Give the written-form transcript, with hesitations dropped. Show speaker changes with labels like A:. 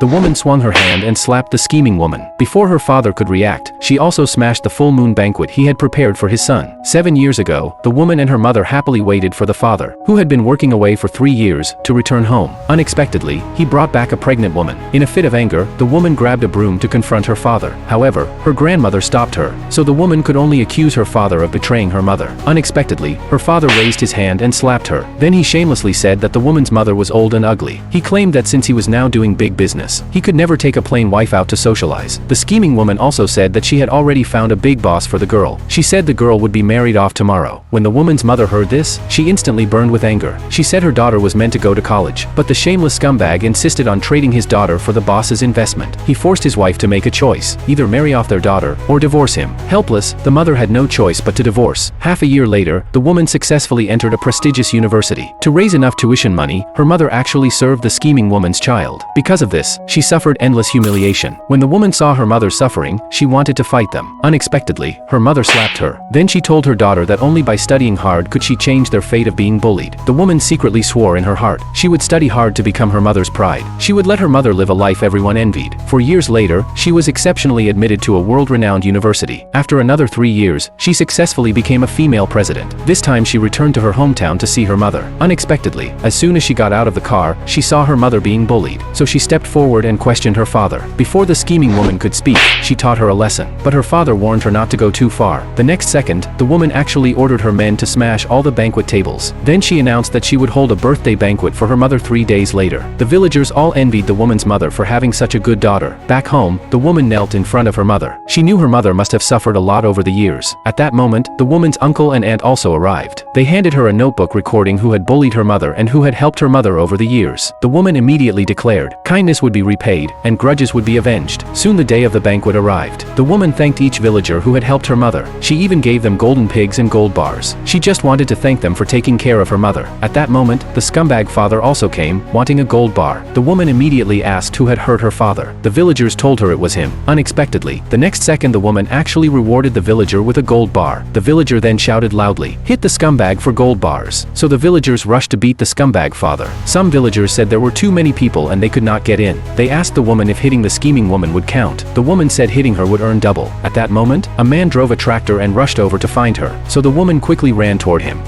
A: The woman swung her hand and slapped the scheming woman. Before her father could react, she also smashed the full moon banquet he had prepared for his son. 7 years ago, the woman and her mother happily waited for the father, who had been working away for 3 years, to return home. Unexpectedly, he brought back a pregnant woman. In a fit of anger, the woman grabbed a broom to confront her father. However, her grandmother stopped her, so the woman could only accuse her father of betraying her mother. Unexpectedly, her father raised his hand and slapped her. Then he shamelessly said that the woman's mother was old and ugly. He claimed that since he was now doing big business, he could never take a plain wife out to socialize. The scheming woman also said that she had already found a big boss for the girl. She said the girl would be married off tomorrow. When the woman's mother heard this, she instantly burned with anger. She said her daughter was meant to go to college, but the shameless scumbag insisted on trading his daughter for the boss's investment. He forced his wife to make a choice, either marry off their daughter or divorce him. Helpless, the mother had no choice but to divorce. Half a year later, the woman successfully entered a prestigious university. To raise enough tuition money, her mother actually served the scheming woman's child. Because of this, she suffered endless humiliation. When the woman saw her mother suffering, she wanted to fight them. Unexpectedly, her mother slapped her. Then she told her daughter that only by studying hard could she change their fate of being bullied. The woman secretly swore in her heart she would study hard to become her mother's pride. She would let her mother live a life everyone envied. 4 years later, she was exceptionally admitted to a world-renowned university. After another 3 years, she successfully became a female president. This time she returned to her hometown to see her mother. Unexpectedly, as soon as she got out of the car, she saw her mother being bullied. So she stepped forward and questioned her father. Before the scheming woman could speak, she taught her a lesson. But her father warned her not to go too far. The next second, the woman actually ordered her men to smash all the banquet tables. Then she announced that she would hold a birthday banquet for her mother 3 days later. The villagers all envied the woman's mother for having such a good daughter. Back home, the woman knelt in front of her mother. She knew her mother must have suffered a lot over the years. At that moment, the woman's uncle and aunt also arrived. They handed her a notebook recording who had bullied her mother and who had helped her mother over the years. The woman immediately declared kindness would be repaid and grudges would be avenged. Soon the day of the banquet arrived. The woman thanked each villager who had helped her mother. She even gave them golden pigs and gold bars. She just wanted to thank them for taking care of her mother. At that moment, the scumbag father also came, wanting a gold bar. The woman immediately asked who had hurt her father. The villagers told her it was him. Unexpectedly, the next second the woman actually rewarded the villager with a gold bar. The villager then shouted loudly, "Hit the scumbag for gold bars." So the villagers rushed to beat the scumbag father. Some villagers said there were too many people and they could not get in. They asked the woman if hitting the scheming woman would count. The woman said hitting her would earn double. At that moment, a man drove a tractor and rushed over to find her. So the woman quickly ran toward him.